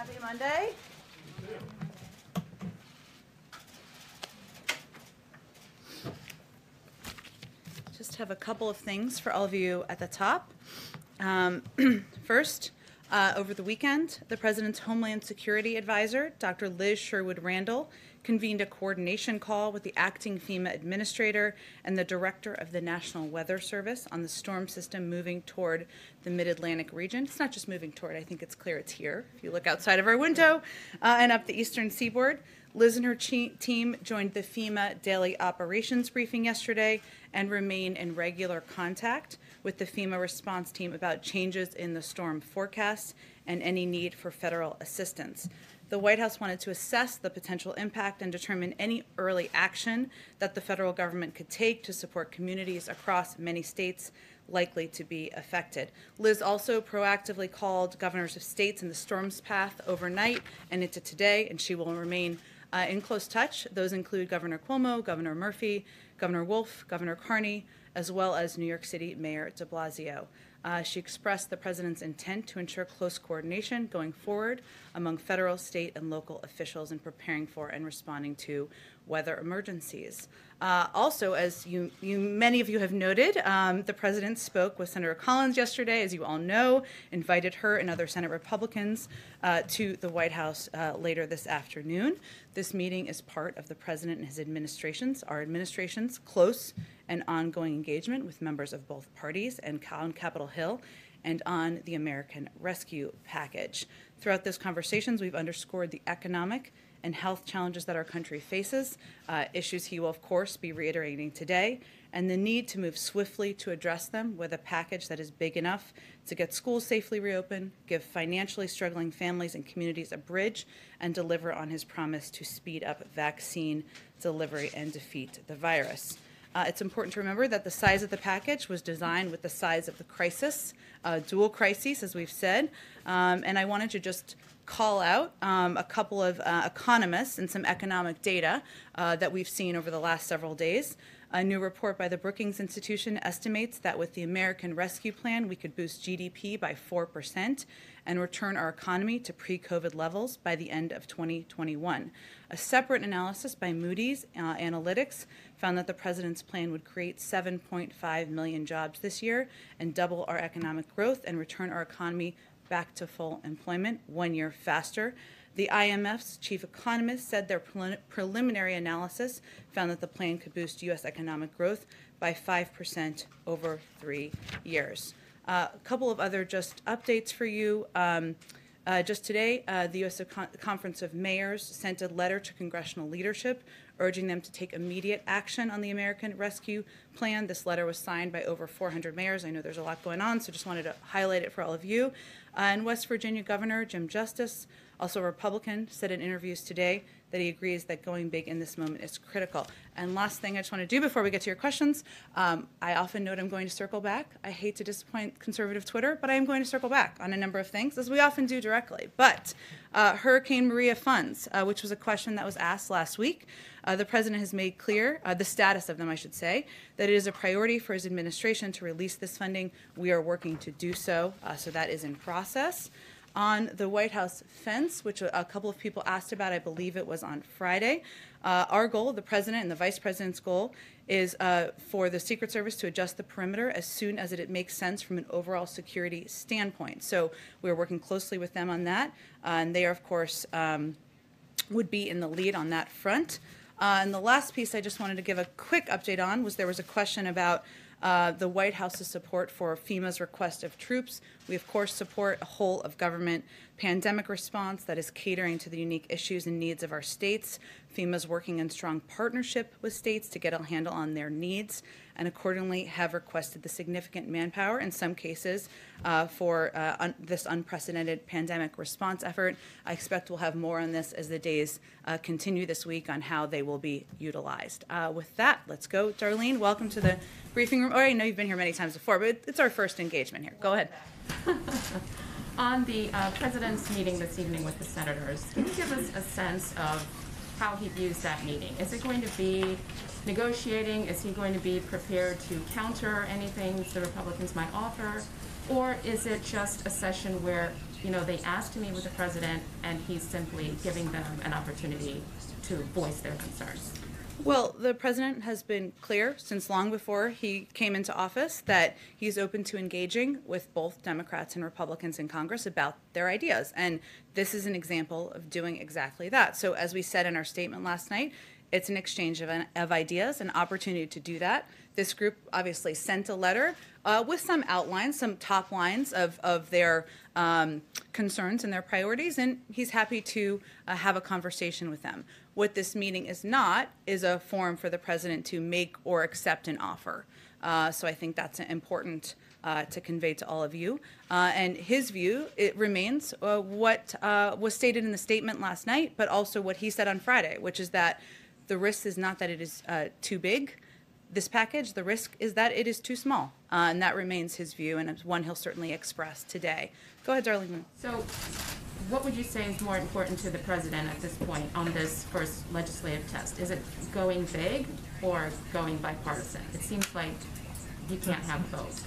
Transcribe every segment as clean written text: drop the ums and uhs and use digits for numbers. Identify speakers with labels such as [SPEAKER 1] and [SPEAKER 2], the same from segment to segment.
[SPEAKER 1] Happy Monday. Just have a couple of things for all of you at the top. First, over the weekend, the President's Homeland Security Advisor, Dr. Liz Sherwood-Randall, convened a coordination call with the acting FEMA administrator and the director of the National Weather Service on the storm system moving toward the Mid-Atlantic region. It's not just moving toward, I think it's clear it's here. If you look outside of our window and up the eastern seaboard, Liz and her team joined the FEMA daily operations briefing yesterday and remain in regular contact with the FEMA response team about changes in the storm forecast and any need for federal assistance. The White House wanted to assess the potential impact and determine any early action that the federal government could take to support communities across many states likely to be affected. Liz also proactively called governors of states in the storm's path overnight and into today, and she will remain in close touch. Those include Governor Cuomo, Governor Murphy, Governor Wolf, Governor Carney, as well as New York City Mayor de Blasio. She expressed the president's intent to ensure close coordination going forward among federal, state, and local officials in preparing for and responding to weather emergencies. Also, as many of you have noted, the president spoke with Senator Collins yesterday, as you all know, invited her and other Senate Republicans to the White House later this afternoon. This meeting is part of the president and his our administration's close and ongoing engagement with members of both parties and on Capitol Hill and on the American Rescue Package. Throughout those conversations, we've underscored the economic and health challenges that our country faces, issues he will, of course, be reiterating today, and the need to move swiftly to address them with a package that is big enough to get schools safely reopened, give financially struggling families and communities a bridge, and deliver on his promise to speed up vaccine delivery and defeat the virus. It's important to remember that the size of the package was designed with the size of the crisis, dual crises, as we've said, and I wanted to just call out a couple of economists and some economic data that we've seen over the last several days. A new report by the Brookings Institution estimates that with the American Rescue Plan, we could boost GDP by 4% and return our economy to pre-COVID levels by the end of 2021. A separate analysis by Moody's Analytics found that the president's plan would create 7.5 million jobs this year and double our economic growth and return our economy back to full employment 1 year faster. The IMF's chief economist said their preliminary analysis found that the plan could boost U.S. economic growth by 5% over 3 years. A couple of other just updates for you. Just today, the U.S. Conference of Mayors sent a letter to congressional leadership urging them to take immediate action on the American Rescue Plan. This letter was signed by over 400 mayors. I know there's a lot going on, so just wanted to highlight it for all of you. And West Virginia Governor Jim Justice, also a Republican, said in interviews today that he agrees that going big in this moment is critical. And last thing I just want to do before we get to your questions, I often note I'm going to circle back. I hate to disappoint conservative Twitter, but I am going to circle back on a number of things, as we often do directly. But Hurricane Maria funds, which was a question that was asked last week, the president has made clear, the status of them, I should say, that it is a priority for his administration to release this funding. We are working to do so, so that is in process. On the White House fence, which a couple of people asked about, I believe it was on Friday, our goal, the president and the vice president's goal, is for the Secret Service to adjust the perimeter as soon as it makes sense from an overall security standpoint. So we're working closely with them on that, and they are, of course, would be in the lead on that front. And the last piece I just wanted to give a quick update on was there was a question about the White House's support for FEMA's request of troops. We, of course, support a whole of government pandemic response that is catering to the unique issues and needs of our states. FEMA's working in strong partnership with states to get a handle on their needs and accordingly have requested the significant manpower in some cases for this unprecedented pandemic response effort. I expect we'll have more on this as the days continue this week on how they will be utilized. With that, let's go. Darlene, welcome to the briefing room. Oh, I know you've been here many times before, but it's our first engagement here. Go ahead.
[SPEAKER 2] On the president's meeting this evening with the senators, can you give us a sense of how he views that meeting? Is it going to be negotiating? Is he going to be prepared to counter anything the Republicans might offer? Or is it just a session where you know, they asked to meet with the president, and he's simply giving them an opportunity to voice their concerns?
[SPEAKER 1] Well, the president has been clear since long before he came into office that he's open to engaging with both Democrats and Republicans in Congress about their ideas. And this is an example of doing exactly that. So as we said in our statement last night, it's an exchange of ideas, an opportunity to do that. This group obviously sent a letter with some outlines, some top lines of their concerns and their priorities, and he's happy to have a conversation with them. What this meeting is not is a forum for the president to make or accept an offer. So I think that's important to convey to all of you. And his view, it remains what was stated in the statement last night, but also what he said on Friday, which is that the risk is not that it is too big, this package, the risk is that it is too small. And that remains his view, and it's one he'll certainly express today. Go ahead, Darlene.
[SPEAKER 2] So what would you say is more important to the president at this point on this first legislative test? Is it going big or going bipartisan? It seems like you can't have both.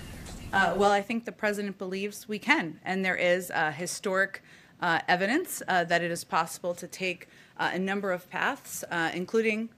[SPEAKER 1] Well, I think the president believes we can, and there is historic evidence that it is possible to take a number of paths, including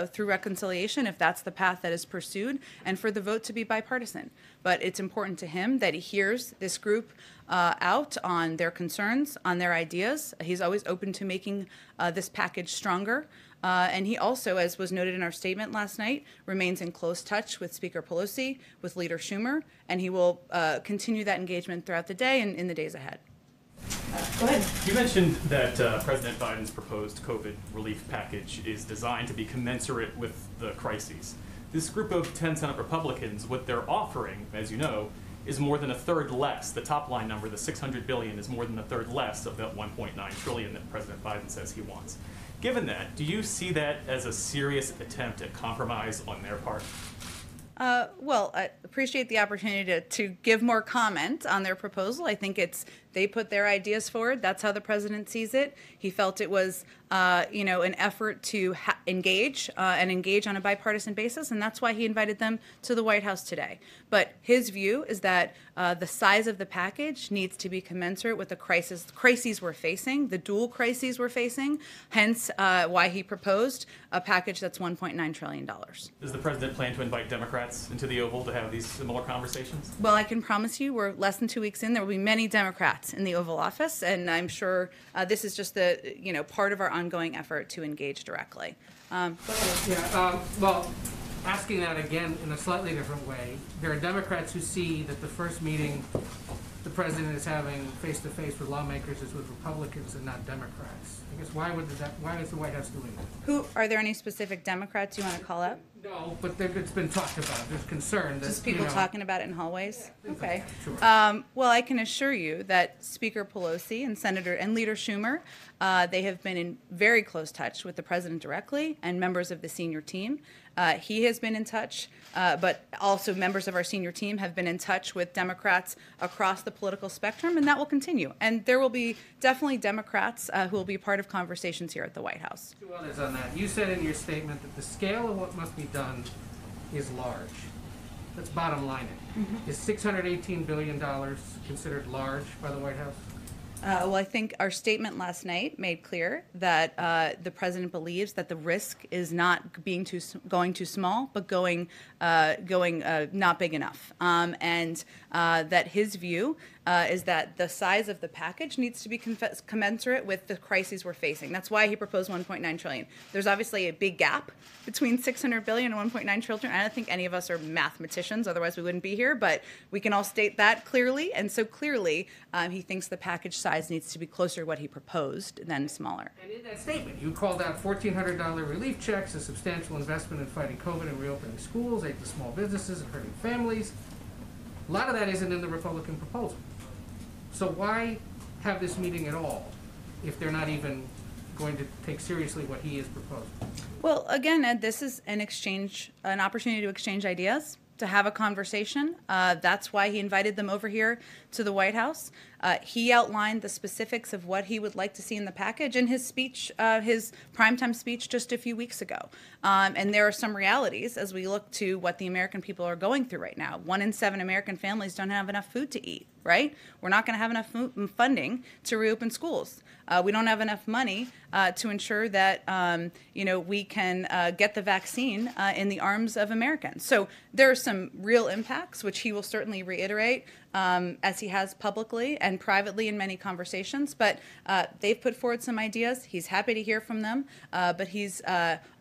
[SPEAKER 1] through reconciliation, if that's the path that is pursued, and for the vote to be bipartisan. But it's important to him that he hears this group out on their concerns, on their ideas. He's always open to making this package stronger. And he also, as was noted in our statement last night, remains in close touch with Speaker Pelosi, with Leader Schumer, and he will continue that engagement throughout the day and in the days ahead.
[SPEAKER 3] Go ahead. You mentioned that President Biden's proposed COVID relief package is designed to be commensurate with the crises. This group of 10 Senate Republicans, what they're offering, as you know, is more than a third less. The top line number, the $600 billion, is more than a third less of that $1.9 trillion that President Biden says he wants. Given that, do you see that as a serious attempt at compromise on their part?
[SPEAKER 1] Well, I appreciate the opportunity to give more comment on their proposal. I think they put their ideas forward. That's how the president sees it. He felt it was, an effort to engage on a bipartisan basis, and that's why he invited them to the White House today. But his view is that the size of the package needs to be commensurate with the crises we're facing, the dual crises we're facing, hence why he proposed a package that's $1.9 trillion.
[SPEAKER 3] Does the president plan to invite Democrats into the Oval to have these similar conversations?
[SPEAKER 1] Well, I can promise you we're less than 2 weeks in. There will be many Democrats in the Oval Office, and I'm sure this is just part of our ongoing effort to engage directly.
[SPEAKER 4] Well, asking that again in a slightly different way, there are Democrats who see that the first meeting the president is having face-to-face with lawmakers is with Republicans and not Democrats. I guess why is the White House doing that?
[SPEAKER 1] Are there any specific Democrats you want to call out?
[SPEAKER 4] No, but it's been talked about. There's concern that
[SPEAKER 1] Just people talking about it in hallways?
[SPEAKER 4] Yeah,
[SPEAKER 1] okay.
[SPEAKER 4] sure.
[SPEAKER 1] Well, I can assure you that Speaker Pelosi and Leader Schumer, they have been in very close touch with the president directly and members of the senior team. He has been in touch, but also members of our senior team have been in touch with Democrats across the political spectrum, and that will continue. And there will be definitely Democrats who will be part of conversations here at the White House.
[SPEAKER 4] Two others on that. You said in your statement that the scale of what must be done is large. Let's bottom line it. Mm-hmm. Is $618 billion considered large by the White House?
[SPEAKER 1] Well, I think our statement last night made clear that the president believes that the risk is not going too small, but going not big enough, and that his view is that the size of the package needs to be commensurate with the crises we're facing. That's why he proposed $1.9 trillion. There's obviously a big gap between $600 billion and $1.9 trillion. I don't think any of us are mathematicians, otherwise we wouldn't be here, but we can all state that clearly. And so clearly, he thinks the package size needs to be closer to what he proposed than smaller.
[SPEAKER 4] And in that statement, you called out $1,400 relief checks, a substantial investment in fighting COVID and reopening schools, aid to small businesses and hurting families. A lot of that isn't in the Republican proposal. So why have this meeting at all if they're not even going to take seriously what he is proposing?
[SPEAKER 1] Well, again, Ed, this is an opportunity to exchange ideas, to have a conversation. That's why he invited them over here to the White House. He outlined the specifics of what he would like to see in the package in his speech, his primetime speech just a few weeks ago. And there are some realities as we look to what the American people are going through right now. 1 in 7 American families don't have enough food to eat. right? We're not going to have enough funding to reopen schools. We don't have enough money to ensure that we can get the vaccine in the arms of Americans. So there are some real impacts, which he will certainly reiterate, as he has publicly and privately in many conversations. But they've put forward some ideas. He's happy to hear from them, but he's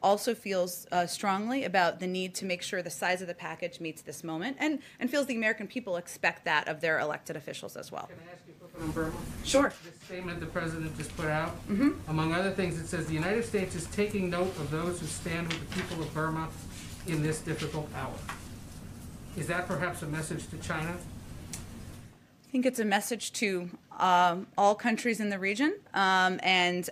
[SPEAKER 1] also feels strongly about the need to make sure the size of the package meets this moment, and feels the American people expect that of their elected officials as well.
[SPEAKER 4] Can I ask you a question on Burma?
[SPEAKER 1] Sure.
[SPEAKER 4] This statement the president just put out, among other things, it says the United States is taking note of those who stand with the people of Burma in this difficult hour. Is that perhaps a message to China?
[SPEAKER 1] I think it's a message to all countries in the region and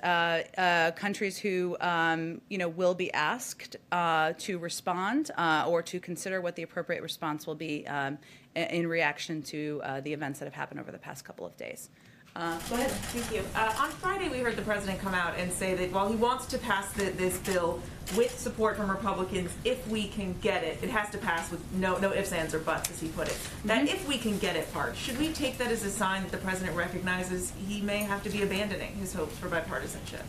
[SPEAKER 1] countries who will be asked to respond or to consider what the appropriate response will be in reaction to the events that have happened over the past couple of days.
[SPEAKER 5] Go ahead. Thank you. On Friday, we heard the president come out and say that while he wants to pass this bill with support from Republicans, if we can get it, it has to pass with no ifs, ands, or buts, as he put it. That if we can get it part, should we take that as a sign that the president recognizes he may have to be abandoning his hopes for bipartisanship?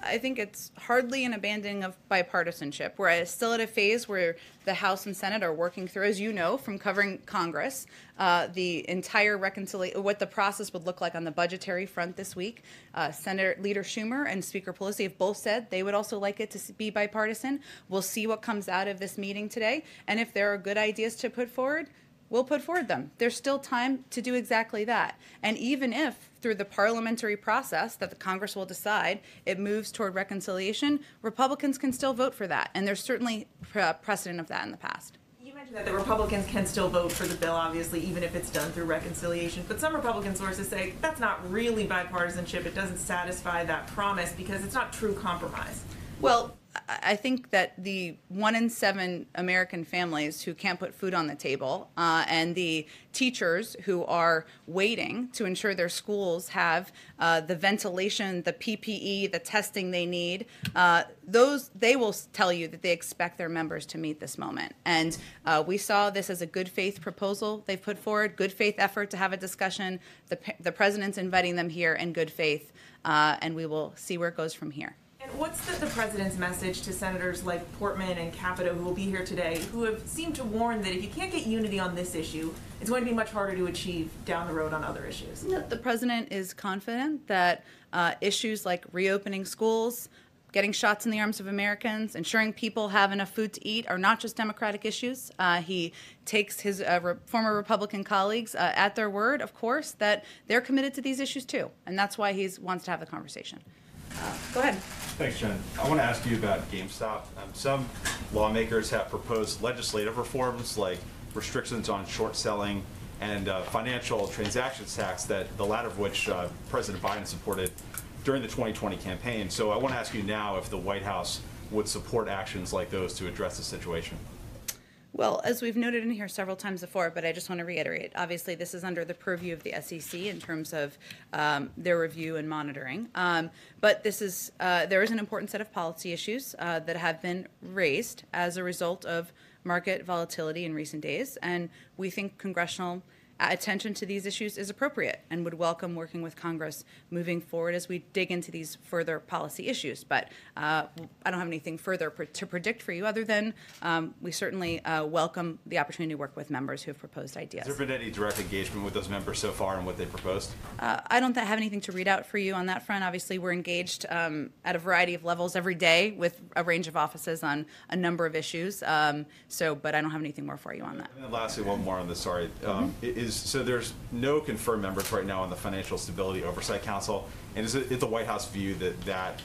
[SPEAKER 1] I think it's hardly an abandoning of bipartisanship. We're still at a phase where the House and Senate are working through, as you know, from covering Congress, the entire what the process would look like on the budgetary front this week. Senator Leader Schumer and Speaker Pelosi have both said they would also like it to be bipartisan. We'll see what comes out of this meeting today, and if there are good ideas to put forward, we'll put forward them. There's still time to do exactly that. And even if through the parliamentary process that the Congress will decide it moves toward reconciliation, Republicans can still vote for that. And there's certainly precedent of that in the past.
[SPEAKER 5] You mentioned that the Republicans can still vote for the bill, obviously, even if it's done through reconciliation. But some Republican sources say that's not really bipartisanship. It doesn't satisfy that promise because it's not true compromise.
[SPEAKER 1] Well, I think that the 1 in 7 American families who can't put food on the table and the teachers who are waiting to ensure their schools have the ventilation, the PPE, the testing they need, they will tell you that they expect their members to meet this moment. And we saw this as a good faith proposal they've put forward, good faith effort to have a discussion. The president's inviting them here in good faith, and we will see where it goes from here.
[SPEAKER 5] And what's the president's message to senators like Portman and Capito, who will be here today, who have seemed to warn that if you can't get unity on this issue, it's going to be much harder to achieve down the road on other issues?
[SPEAKER 1] The president is confident that issues like reopening schools, getting shots in the arms of Americans, ensuring people have enough food to eat are not just Democratic issues. He takes his former Republican colleagues at their word, of course, that they're committed to these issues too. And that's why he wants to have the conversation. Go ahead.
[SPEAKER 6] Thanks, Jen. I want to ask you about Gamestop. Some lawmakers have proposed legislative reforms like restrictions on short selling and financial transactions tax, that the latter of which President Biden supported during the 2020 campaign. So I want to ask you now if the White House would support actions like those to address the situation.
[SPEAKER 1] Well, as we've noted in here several times before, but I just want to reiterate, obviously this is under the purview of the SEC in terms of their review and monitoring. But this is there is an important set of policy issues that have been raised as a result of market volatility in recent days, and we think congressional attention to these issues is appropriate and would welcome working with Congress moving forward as we dig into these further policy issues. But I don't have anything further to predict for you other than we certainly welcome the opportunity to work with members who have proposed ideas.
[SPEAKER 6] Has there been any direct engagement with those members so far on what they proposed?
[SPEAKER 1] I don't have anything to read out for you on that front. Obviously, we're engaged at a variety of levels every day with a range of offices on a number of issues. But I don't have anything more for you on that.
[SPEAKER 6] And then lastly, one more on this, sorry. So there's no confirmed members right now on the Financial Stability Oversight Council, and is it the White House view that that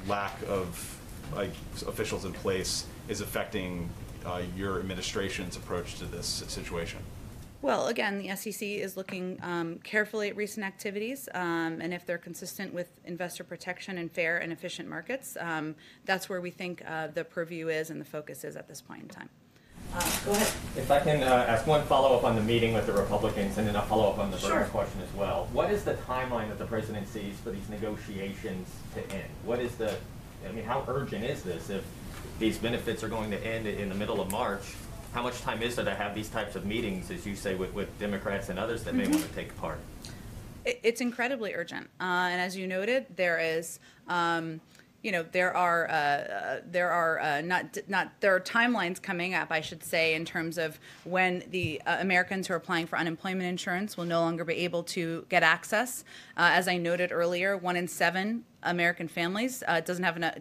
[SPEAKER 6] lack of officials in place is affecting your administration's approach to this situation?
[SPEAKER 1] Well, again, the SEC is looking carefully at recent activities, and if they're consistent with investor protection and fair and efficient markets, that's where we think the purview is and the focus is at this point in time.
[SPEAKER 5] Go ahead.
[SPEAKER 7] If I can ask one follow-up on the meeting with the Republicans and then a follow-up on the
[SPEAKER 5] Sure.
[SPEAKER 7] Burma question as well. What is the timeline that the president sees for these negotiations to end? How urgent is this if these benefits are going to end in the middle of March how much time is there to have these types of meetings, as you say, with Democrats and others that may want to take part?
[SPEAKER 1] It's incredibly urgent, and as you noted, there is, there are timelines coming up, I should say, in terms of when the Americans who are applying for unemployment insurance will no longer be able to get access. As I noted earlier, 1 in 7 American families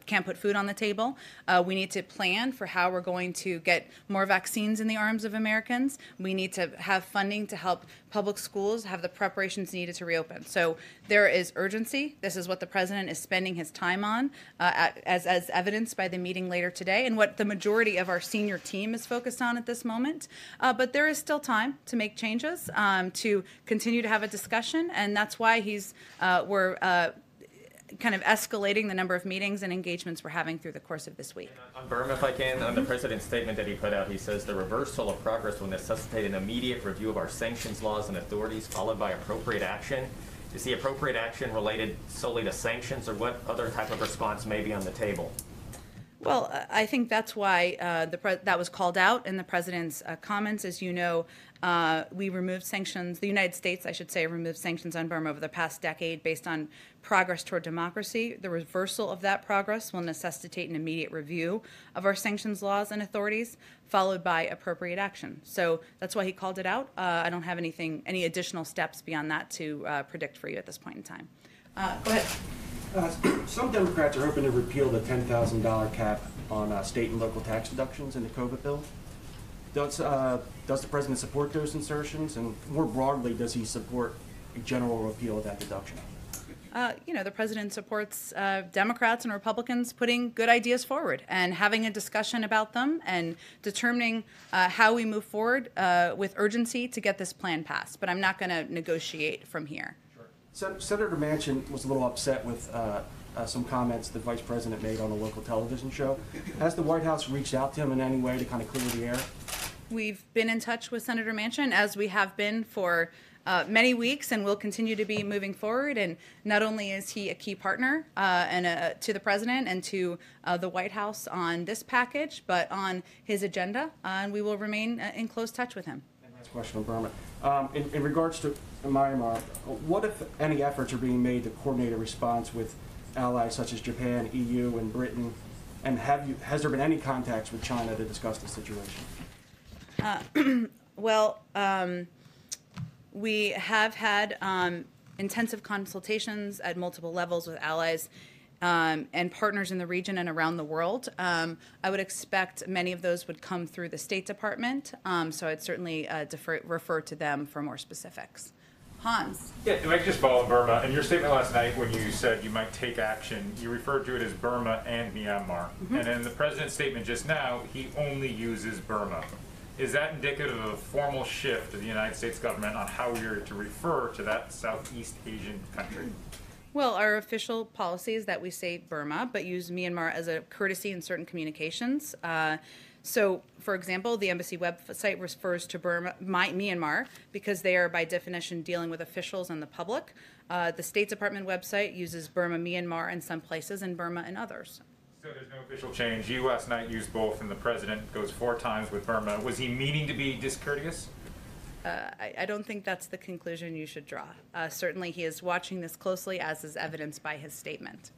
[SPEAKER 1] can't put food on the table. We need to plan for how we're going to get more vaccines in the arms of Americans. We need to have funding to help public schools have the preparations needed to reopen. So there is urgency. This is what the president is spending his time on, as evidenced by the meeting later today, and what the majority of our senior team is focused on at this moment. But there is still time to make changes, to continue to have a discussion, and that's why we're kind of escalating the number of meetings and engagements we're having through the course of this week.
[SPEAKER 7] On Burma, if I can, on the president's statement that he put out, he says the reversal of progress will necessitate an immediate review of our sanctions laws and authorities, followed by appropriate action. Is the appropriate action related solely to sanctions, or what other type of response may be on the table?
[SPEAKER 1] Well, I think that's why that was called out in the president's comments. As you know, we removed sanctions, the United States, I should say, removed sanctions on Burma over the past decade based on progress toward democracy. The reversal of that progress will necessitate an immediate review of our sanctions laws and authorities, followed by appropriate action. So that's why he called it out. I don't have any additional steps beyond that to predict for you at this point in time. Go ahead.
[SPEAKER 8] Some Democrats are hoping to repeal the $10,000 cap on state and local tax deductions in the COVID bill. Does the president support those insertions? And more broadly, does he support a general repeal of that deduction?
[SPEAKER 1] The president supports Democrats and Republicans putting good ideas forward and having a discussion about them and determining how we move forward with urgency to get this plan passed. But I'm not going to negotiate from here.
[SPEAKER 8] Senator Manchin was a little upset with some comments the vice president made on a local television show. Has the White House reached out to him in any way to kind of clear the air?
[SPEAKER 1] We've been in touch with Senator Manchin, as we have been for many weeks, and will continue to be moving forward. And not only is he a key partner to the president and to the White House on this package, but on his agenda, and we will remain in close touch with him.
[SPEAKER 8] Last question on Burma. In regards to Myanmar, what, if any, efforts are being made to coordinate a response with allies such as Japan, EU, and Britain? And has there been any contacts with China to discuss the situation?
[SPEAKER 1] We have had intensive consultations at multiple levels with allies and partners in the region and around the world. I would expect many of those would come through the State Department, so I'd certainly refer to them for more specifics. Hans.
[SPEAKER 9] Yeah, if I could just follow Burma. In your statement last night when you said you might take action, you referred to it as Burma and Myanmar. Mm-hmm. And in the president's statement just now, he only uses Burma. Is that indicative of a formal shift of the United States government on how we are to refer to that Southeast Asian country?
[SPEAKER 1] Well, our official policy is that we say Burma, but use Myanmar as a courtesy in certain communications. So, for example, the embassy website refers to Myanmar because they are, by definition, dealing with officials and the public. The State Department website uses Burma, Myanmar in some places and Burma in others.
[SPEAKER 9] So there's no official change. You last night used both, and the president goes 4 times with Burma. Was he meaning to be discourteous?
[SPEAKER 1] I don't think that's the conclusion you should draw. Certainly he is watching this closely, as is evidenced by his statement.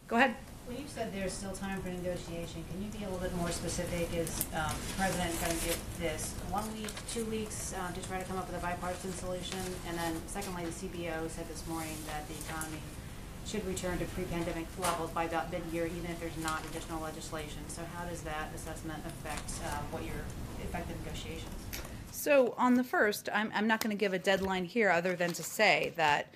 [SPEAKER 1] Go ahead.
[SPEAKER 10] When you said there's still time for negotiation, can you be a little bit more specific? Is the president going to give this 1 week, 2 weeks to try to come up with a bipartisan solution? And then secondly, the CBO said this morning that the economy should return to pre-pandemic levels by about mid-year, even if there's not additional legislation. So how does that assessment affect what your effective negotiations?
[SPEAKER 1] So on the first, I'm not going to give a deadline here other than to say that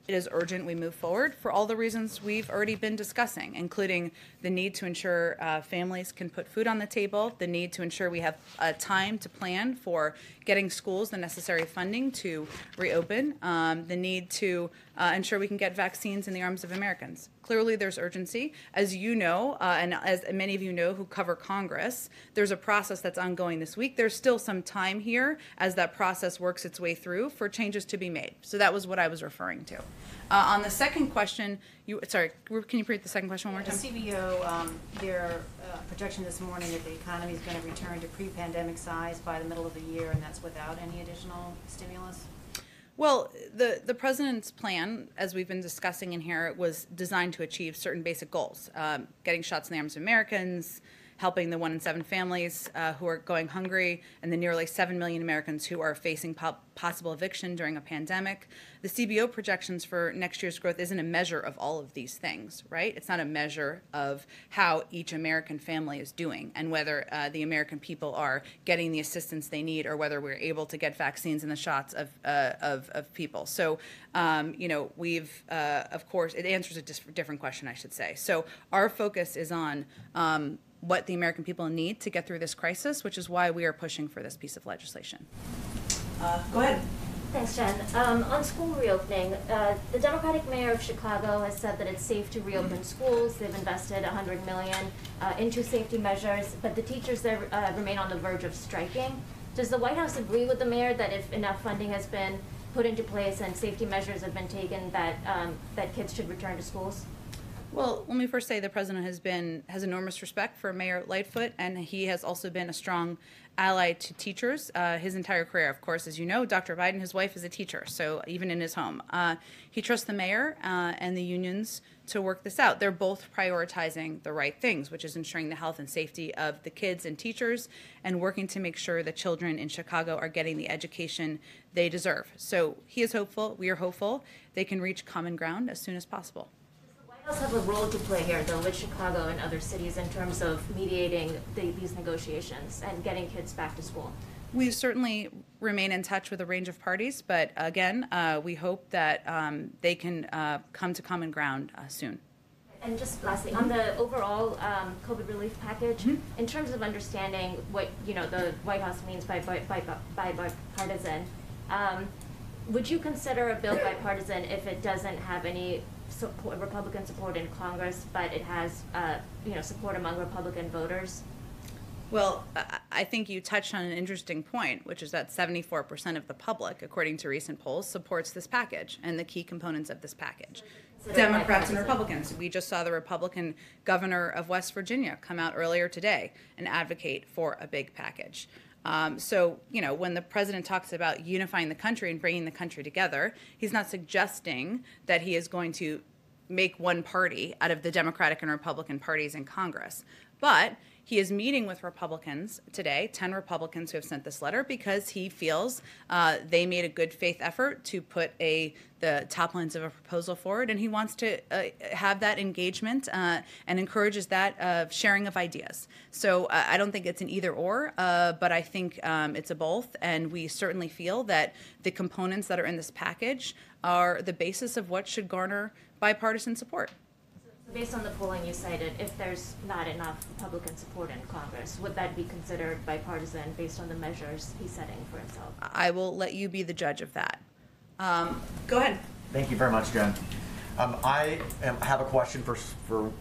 [SPEAKER 1] it is urgent we move forward for all the reasons we've already been discussing, including the need to ensure families can put food on the table, the need to ensure we have time to plan for getting schools the necessary funding to reopen, the need to ensure we can get vaccines in the arms of Americans. Clearly, there's urgency. As you know, and as many of you know who cover Congress, there's a process that's ongoing this week. There's still some time here as that process works its way through for changes to be made. So that was what I was referring to. On the second question, sorry, can you repeat the second question one more time?
[SPEAKER 10] The CBO, their projection this morning that the economy is going to return to pre-pandemic size by the middle of the year, and that's without any additional stimulus?
[SPEAKER 1] Well, the president's plan, as we've been discussing in here, was designed to achieve certain basic goals. Getting shots in the arms of Americans, helping the 1 in 7 families who are going hungry, and the nearly 7 million Americans who are facing possible eviction during a pandemic. The CBO projections for next year's growth isn't a measure of all of these things, right? It's not a measure of how each American family is doing and whether the American people are getting the assistance they need or whether we're able to get vaccines and the shots of people. So, we've, of course, it answers a different question, I should say. So our focus is on what the American people need to get through this crisis, which is why we are pushing for this piece of legislation.
[SPEAKER 5] Go ahead.
[SPEAKER 11] Thanks, Jen. On school reopening, the Democratic mayor of Chicago has said that it's safe to reopen schools. They've invested $100 million into safety measures, but the teachers there remain on the verge of striking. Does the White House agree with the mayor that if enough funding has been put into place and safety measures have been taken, that kids should return to schools?
[SPEAKER 1] Well, let me first say the president has enormous respect for Mayor Lightfoot, and he has also been a strong ally to teachers his entire career. Of course, as you know, Dr. Biden, his wife, is a teacher, so even in his home. He trusts the mayor and the unions to work this out. They're both prioritizing the right things, which is ensuring the health and safety of the kids and teachers and working to make sure that children in Chicago are getting the education they deserve. So he is hopeful, we are hopeful, they can reach common ground as soon as possible.
[SPEAKER 11] Does the White House have a role to play here, though, with Chicago and other cities in terms of mediating these negotiations and getting kids back to school?
[SPEAKER 1] We certainly remain in touch with a range of parties, but again, we hope that they can come to common ground soon.
[SPEAKER 11] And just lastly, on the overall COVID relief package, in terms of understanding what the White House means by bipartisan, would you consider a bill bipartisan if it doesn't have any Republican support in Congress, but it has support among Republican voters?
[SPEAKER 1] Well, I think you touched on an interesting point, which is that 74% of the public, according to recent polls, supports this package and the key components of this package. Democrats and Republicans. We just saw the Republican governor of West Virginia come out earlier today and advocate for a big package. So, when the president talks about unifying the country and bringing the country together, he's not suggesting that he is going to make one party out of the Democratic and Republican parties in Congress. But he is meeting with Republicans today, 10 Republicans who have sent this letter, because he feels they made a good faith effort to put the top lines of a proposal forward, and he wants to have that engagement and encourages that sharing of ideas. So I don't think it's an either or, but I think it's a both, and we certainly feel that the components that are in this package are the basis of what should garner bipartisan support.
[SPEAKER 11] Based on the polling you cited, if there's not enough Republican support in Congress, would that be considered bipartisan based on the measures he's setting for himself?
[SPEAKER 1] I will let you be the judge of that. Go ahead.
[SPEAKER 12] Thank you very much, Jen. I have a question for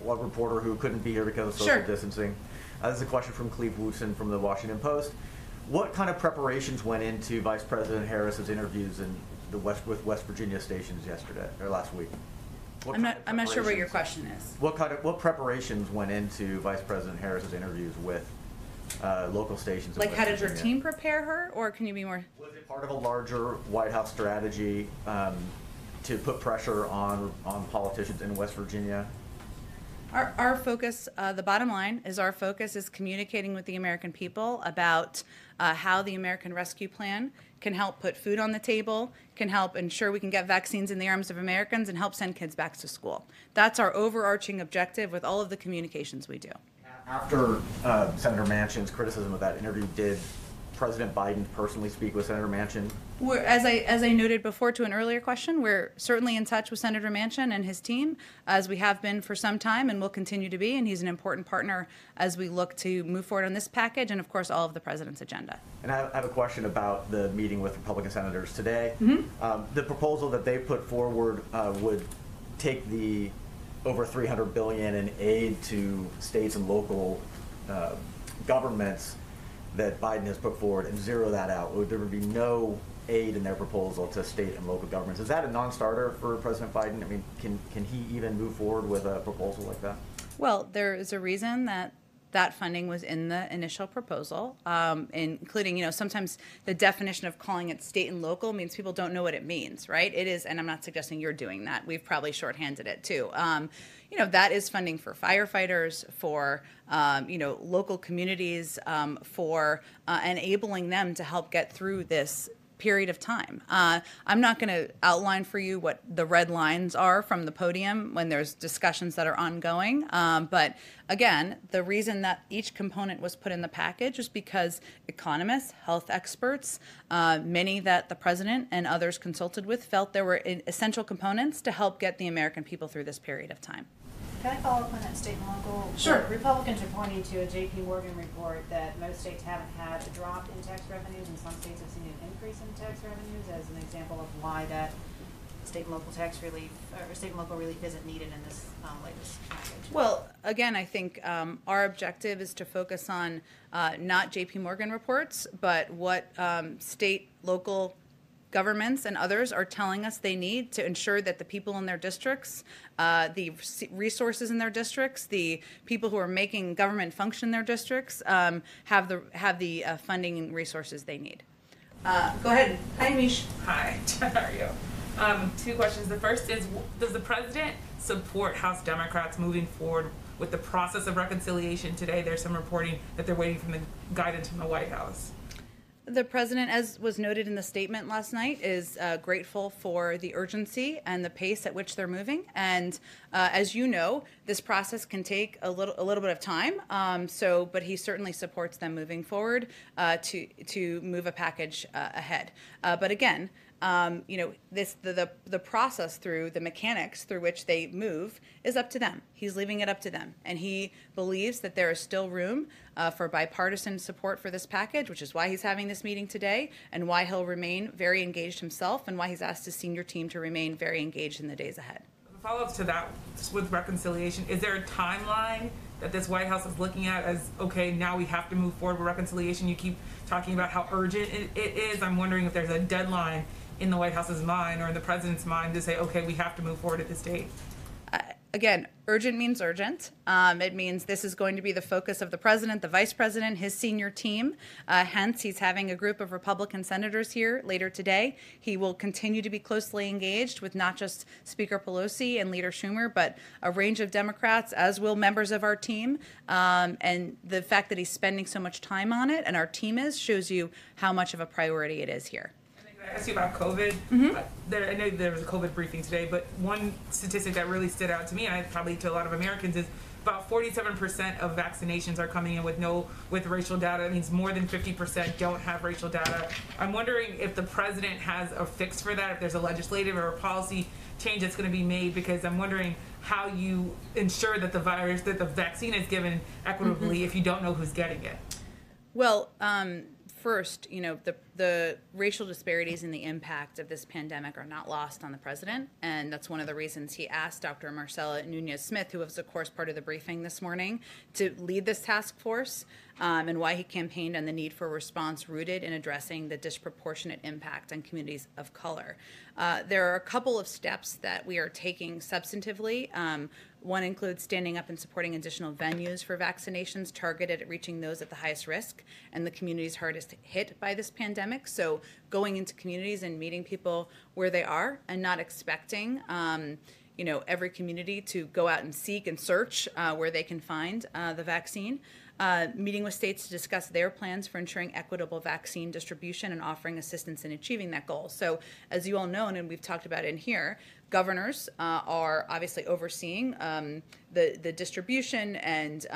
[SPEAKER 12] one reporter who couldn't be here because of social distancing. This is a question from Cleve Woosen from the Washington Post. What kind of preparations went into Vice President Harris's interviews with West Virginia stations last week?
[SPEAKER 1] I'm not sure what your question is.
[SPEAKER 12] What preparations went into Vice President Harris's interviews with local stations?
[SPEAKER 1] Like, how did your team prepare her, or can you be more?
[SPEAKER 12] Was it part of a larger White House strategy to put pressure on politicians in West Virginia?
[SPEAKER 1] Our focus, the bottom line is our focus is communicating with the American people about how the American Rescue Plan can help put food on the table, can help ensure we can get vaccines in the arms of Americans, and help send kids back to school. That's our overarching objective with all of the communications we do.
[SPEAKER 12] After Senator Manchin's criticism of that interview, did President Biden personally speak with Senator Manchin?
[SPEAKER 1] As I noted before to an earlier question, we're certainly in touch with Senator Manchin and his team, as we have been for some time and will continue to be, and he's an important partner as we look to move forward on this package and, of course, all of the president's agenda.
[SPEAKER 12] And I have a question about the meeting with Republican senators today. The proposal that they put forward would take the over $300 billion in aid to states and local governments that Biden has put forward and zero that out? There would be no aid in their proposal to state and local governments. Is that a non-starter for President Biden? I mean, can he even move forward with a proposal like that?
[SPEAKER 1] Well, there is a reason that that funding was in the initial proposal, including, sometimes the definition of calling it state and local means people don't know what it means, right? It is, and I'm not suggesting you're doing that. We've probably shorthanded it too. That is funding for firefighters, for, local communities, for enabling them to help get through this period of time. I'm not going to outline for you what the red lines are from the podium when there's discussions that are ongoing. But again, the reason that each component was put in the package was because economists, health experts, many that the president and others consulted with felt there were essential components to help get the American people through this period of time.
[SPEAKER 10] Can I follow up on that state and local?
[SPEAKER 1] Sure.
[SPEAKER 10] Republicans are pointing to a J.P. Morgan report that most states haven't had a drop in tax revenues, and some states have seen an increase in tax revenues as an example of why that state and local tax relief or state and local relief isn't needed in this latest package.
[SPEAKER 1] Well, again, I think our objective is to focus on not J.P. Morgan reports, but what state, local governments and others are telling us they need to ensure that the people in their districts, the resources in their districts, the people who are making government function in their districts have the funding and resources they need. Go ahead. Hi, Mish.
[SPEAKER 5] Hi, how are you? Two questions. The first is, does the president support House Democrats moving forward with the process of reconciliation today? There's some reporting that they're waiting for the guidance from the White House.
[SPEAKER 1] The president, as was noted in the statement last night, is grateful for the urgency and the pace at which they're moving. And as you know, this process can take a little bit of time. But he certainly supports them moving forward to move a package ahead. But again, the process through the mechanics through which they move is up to them. He's leaving it up to them, and he believes that there is still room for bipartisan support for this package, which is why he's having this meeting today, and why he'll remain very engaged himself, and why he's asked his senior team to remain very engaged in the days ahead.
[SPEAKER 5] Follow-up to that with reconciliation, is there a timeline that this White House is looking at as, okay, now we have to move forward with reconciliation? You keep talking about how urgent it is. I'm wondering if there's a deadline in the White House's mind or in the president's mind to say, okay, we have to move forward at this date?
[SPEAKER 1] Again, urgent means urgent. It means this is going to be the focus of the president, the vice president, his senior team. Hence, he's having a group of Republican senators here later today. He will continue to be closely engaged with not just Speaker Pelosi and Leader Schumer, but a range of Democrats, as will members of our team. And the fact that he's spending so much time on it, and our team is, shows you how much of a priority it is here.
[SPEAKER 5] I asked you about COVID. I know there was a COVID briefing today, but one statistic that really stood out to me, and probably to a lot of Americans, is about 47% of vaccinations are coming in with racial data. That means more than 50% don't have racial data. I'm wondering if the president has a fix for that, if there's a legislative or a policy change that's going to be made, because I'm wondering how you ensure that the vaccine is given equitably if you don't know who's getting it.
[SPEAKER 1] Well, first, the racial disparities and the impact of this pandemic are not lost on the president, and that's one of the reasons he asked Dr. Marcela Nunez-Smith, who was, of course, part of the briefing this morning, to lead this task force, and why he campaigned on the need for a response rooted in addressing the disproportionate impact on communities of color. There are a couple of steps that we are taking substantively. One includes standing up and supporting additional venues for vaccinations targeted at reaching those at the highest risk and the communities hardest hit by this pandemic. So going into communities and meeting people where they are and not expecting every community to go out and seek and search where they can find the vaccine. Meeting with states to discuss their plans for ensuring equitable vaccine distribution and offering assistance in achieving that goal. So as you all know, and we've talked about it in here, governors are obviously overseeing the distribution and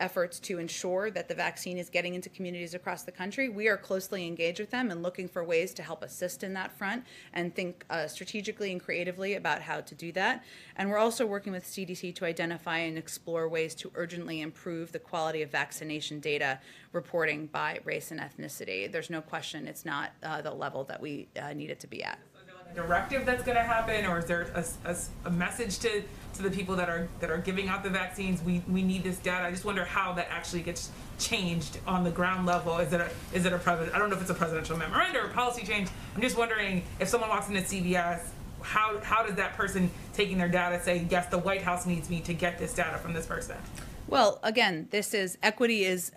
[SPEAKER 1] efforts to ensure that the vaccine is getting into communities across the country. We are closely engaged with them and looking for ways to help assist in that front and think strategically and creatively about how to do that. And we're also working with CDC to identify and explore ways to urgently improve the quality of vaccination data reporting by race and ethnicity. There's no question it's not the level that we need it to be at.
[SPEAKER 5] Is there like directive that's going to happen, or is there a message to the people that are giving out the vaccines? We need this data. I just wonder how that actually gets changed on the ground level. Is it a I don't know if it's a presidential memorandum or a policy change. I'm just wondering if someone walks into CVS, how does that person taking their data say, yes, the White House needs me to get this data from this person?
[SPEAKER 1] Well, again, equity is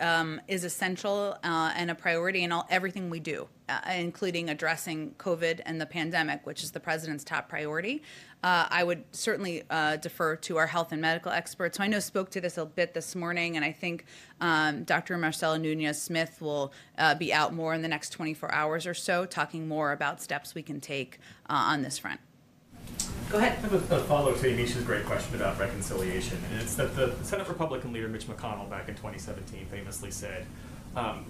[SPEAKER 1] essential and a priority in everything we do, including addressing COVID and the pandemic, which is the president's top priority. I would certainly defer to our health and medical experts, who I know spoke to this a bit this morning, and I think Dr. Marcela Nunez-Smith will be out more in the next 24 hours or so, talking more about steps we can take on this front. Go ahead.
[SPEAKER 3] I have a follow-up to Anisha's great question about reconciliation, and it's that the Senate Republican leader Mitch McConnell back in 2017 famously said,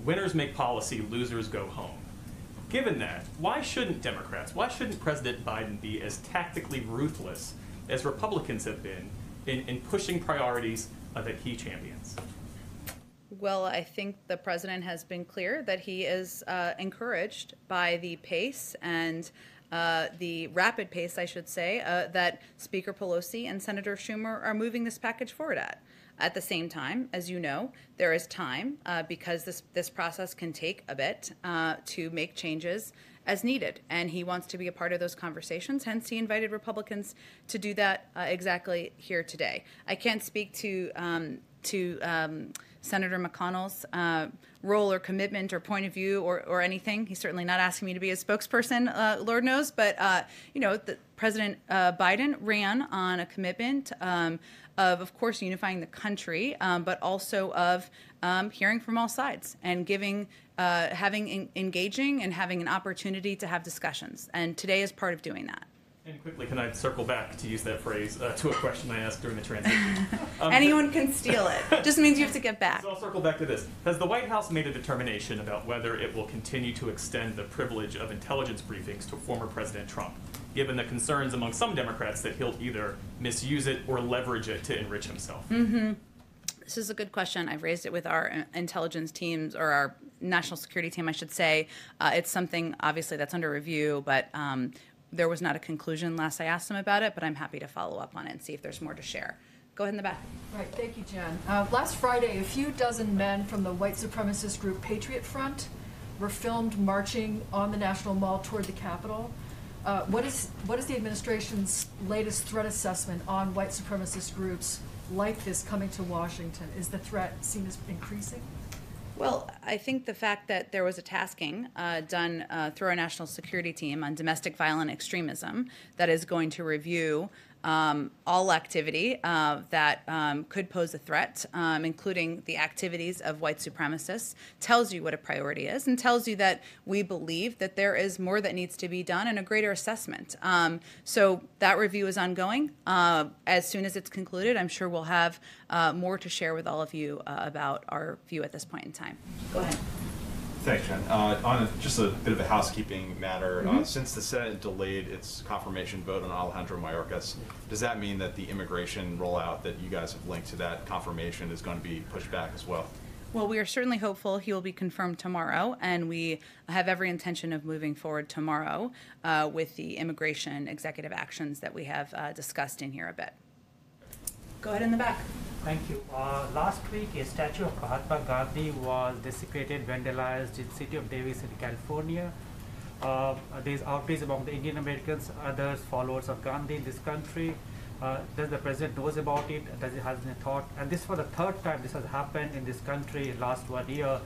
[SPEAKER 3] winners make policy, losers go home. Given that, why shouldn't President Biden be as tactically ruthless as Republicans have been in pushing priorities that he champions?
[SPEAKER 1] Well, I think the president has been clear that he is encouraged by the pace and the rapid pace, I should say, that Speaker Pelosi and Senator Schumer are moving this package forward at. At the same time, as you know, there is time because this process can take a bit to make changes as needed, and he wants to be a part of those conversations. Hence, he invited Republicans to do that exactly here today. I can't speak to Senator McConnell's role or commitment or point of view or anything. He's certainly not asking me to be a spokesperson, Lord knows. But, President Biden ran on a commitment of course, unifying the country, but also of hearing from all sides and engaging and having an opportunity to have discussions. And today is part of doing that.
[SPEAKER 3] And quickly, can I circle back, to use that phrase, to a question I asked during the transition?
[SPEAKER 1] Anyone can steal it. Just means you have to get back.
[SPEAKER 3] So I'll circle back to this. Has the White House made a determination about whether it will continue to extend the privilege of intelligence briefings to former President Trump, given the concerns among some Democrats that he'll either misuse it or leverage it to enrich himself?
[SPEAKER 1] Mm-hmm. This is a good question. I've raised it with our intelligence teams, or our national security team, I should say. It's something, obviously, that's under review, but there was not a conclusion last I asked them about it, but I'm happy to follow up on it and see if there's more to share. Go ahead in the back.
[SPEAKER 13] Right, thank you, Jen. Last Friday, a few dozen men from the white supremacist group Patriot Front were filmed marching on the National Mall toward the Capitol. What is the administration's latest threat assessment on white supremacist groups like this coming to Washington? Is the threat seen as increasing?
[SPEAKER 1] Well, I think the fact that there was a tasking done through our national security team on domestic violent extremism that is going to review all activity that could pose a threat, including the activities of white supremacists, tells you what a priority is and tells you that we believe that there is more that needs to be done and a greater assessment. So that review is ongoing. As soon as it's concluded, I'm sure we'll have more to share with all of you about our view at this point in time. Go ahead.
[SPEAKER 6] Thanks, Jen. Just a bit of a housekeeping matter, since the Senate delayed its confirmation vote on Alejandro Mayorkas, does that mean that the immigration rollout that you guys have linked to that confirmation is going to be pushed back as well?
[SPEAKER 1] Well, we are certainly hopeful he will be confirmed tomorrow, and we have every intention of moving forward tomorrow with the immigration executive actions that we have discussed in here a bit. Go ahead in the back.
[SPEAKER 14] Thank you. Last week, a statue of Mahatma Gandhi was desecrated, vandalized in the city of Davis in California. There's outrage among the Indian Americans, others followers of Gandhi in this country. Does the president knows about it? Does he has any thought? And this for the third time this has happened in this country in last 1 year.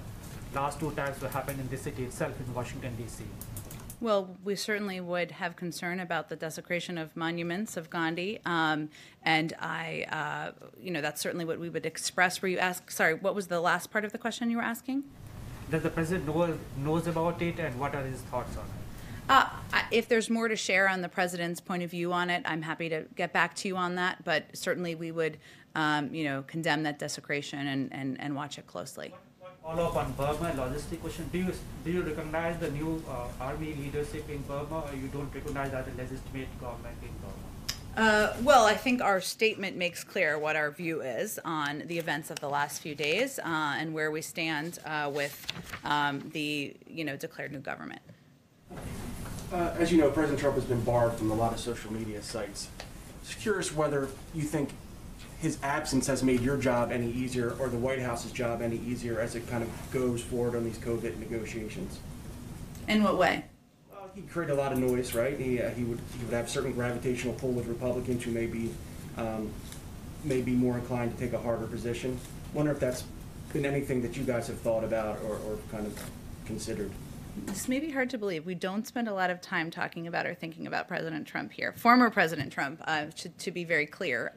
[SPEAKER 14] Last 2 times it happened in this city itself, in Washington, D.C.
[SPEAKER 1] Well, we certainly would have concern about the desecration of monuments of Gandhi, and that's certainly what we would express. Were you sorry, what was the last part of the question you were asking?
[SPEAKER 14] Does the president knows about it, and what are his thoughts on it?
[SPEAKER 1] If there's more to share on the president's point of view on it, I'm happy to get back to you on that, but certainly we would, condemn that desecration and watch it closely.
[SPEAKER 14] Follow up on Burma, logistic question. Do you recognize the new army leadership in Burma, or you don't recognize that a legitimate government in Burma?
[SPEAKER 1] Well, I think our statement makes clear what our view is on the events of the last few days and where we stand with the declared new government.
[SPEAKER 8] As you know, President Trump has been barred from a lot of social media sites. Just curious whether you think his absence has made your job any easier or the White House's job any easier as it kind of goes forward on these COVID negotiations.
[SPEAKER 1] In what way?
[SPEAKER 8] Well, he created a lot of noise, right? He would have certain gravitational pull with Republicans who may be more inclined to take a harder position. Wonder if that's been anything that you guys have thought about or kind of considered.
[SPEAKER 1] This may be hard to believe. We don't spend a lot of time talking about or thinking about President Trump here. Former President Trump, to be very clear.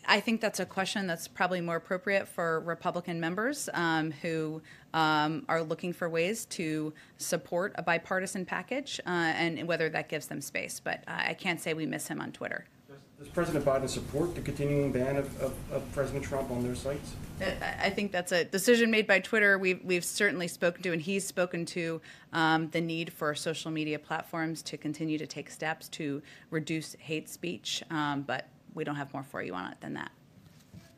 [SPEAKER 1] I think that's a question that's probably more appropriate for Republican members who are looking for ways to support a bipartisan package and whether that gives them space. But I can't say we miss him on Twitter.
[SPEAKER 8] Does President Biden support the continuing ban of President Trump on their sites?
[SPEAKER 1] I think that's a decision made by Twitter. We've certainly spoken to, and he's spoken to, the need for social media platforms to continue to take steps to reduce hate speech, but we don't have more for you on it than that.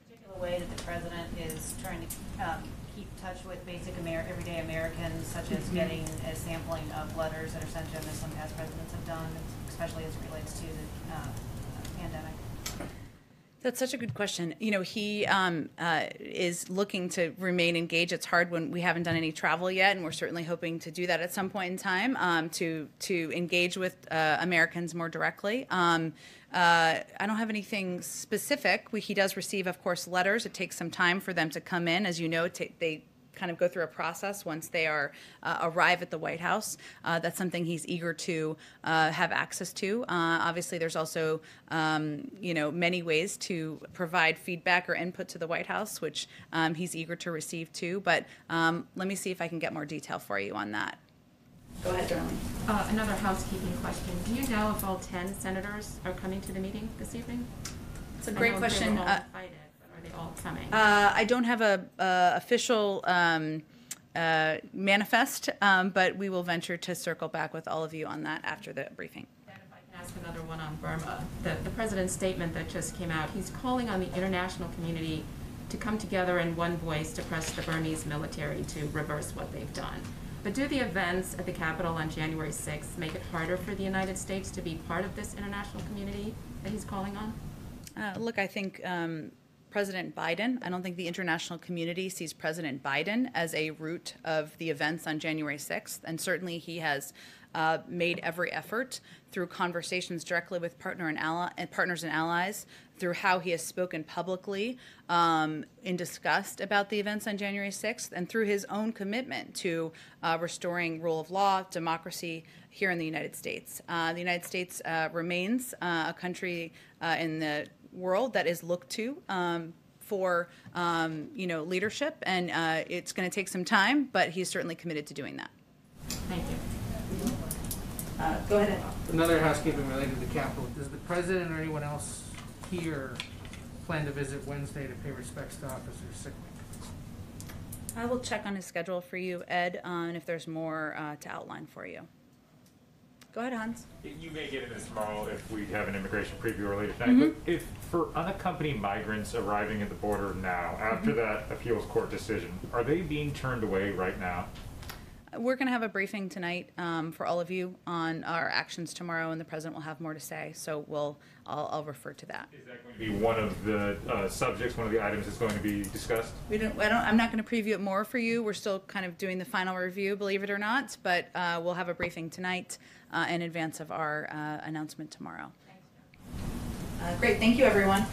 [SPEAKER 10] Particular way that the president is trying to keep touch with basic everyday Americans, such as getting a sampling of letters that are sent to him, as some past presidents have done, especially as it relates to the pandemic.
[SPEAKER 1] That's such a good question. You know, he is looking to remain engaged. It's hard when we haven't done any travel yet, and we're certainly hoping to do that at some point in time to engage with Americans more directly. I don't have anything specific. He does receive, of course, letters. It takes some time for them to come in. As you know, they kind of go through a process once they arrive at the White House. That's something he's eager to have access to. Obviously, there's also many ways to provide feedback or input to the White House, which he's eager to receive too. But let me see if I can get more detail for you on that. Go ahead, Darlene.
[SPEAKER 2] Another housekeeping question. Do you know if all 10 senators are coming to the meeting this evening?
[SPEAKER 1] It's a great question.
[SPEAKER 2] Are they all coming?
[SPEAKER 1] I don't have a official manifest, but we will venture to circle back with all of you on that after the briefing.
[SPEAKER 2] And if I can ask another one on Burma. The president's statement that just came out, he's calling on the international community to come together in one voice to press the Burmese military to reverse what they've done. But do the events at the Capitol on January 6th make it harder for the United States to be part of this international community that he's calling on?
[SPEAKER 1] Look, I think President Biden, I don't think the international community sees President Biden as a root of the events on January 6th, and certainly he has made every effort through conversations directly with partners and allies, through how he has spoken publicly in disgust about the events on January 6th, and through his own commitment to restoring rule of law, democracy here in the United States. The United States remains a country in the world that is looked to for leadership, and it's going to take some time, but he's certainly committed to doing that.
[SPEAKER 2] Thank you.
[SPEAKER 1] Go ahead.
[SPEAKER 4] Another housekeeping related to the Capitol. Does the president or anyone else here plan to visit Wednesday to pay respects to Officer Sicknick?
[SPEAKER 1] I will check on his schedule for you, Ed, and if there's more to outline for you. Go ahead, Hans.
[SPEAKER 9] You may get into this tomorrow if we have an immigration preview or later tonight, but if for unaccompanied migrants arriving at the border now, after that appeals court decision, are they being turned away right now?
[SPEAKER 1] We're going to have a briefing tonight for all of you on our actions tomorrow, and the president will have more to say. So I'll refer to that.
[SPEAKER 9] Is that going to be one of the subjects, one of the items that's going to be discussed?
[SPEAKER 1] I'm not going to preview it more for you. We're still kind of doing the final review, believe it or not. But we'll have a briefing tonight in advance of our announcement tomorrow. Great. Thank you, everyone.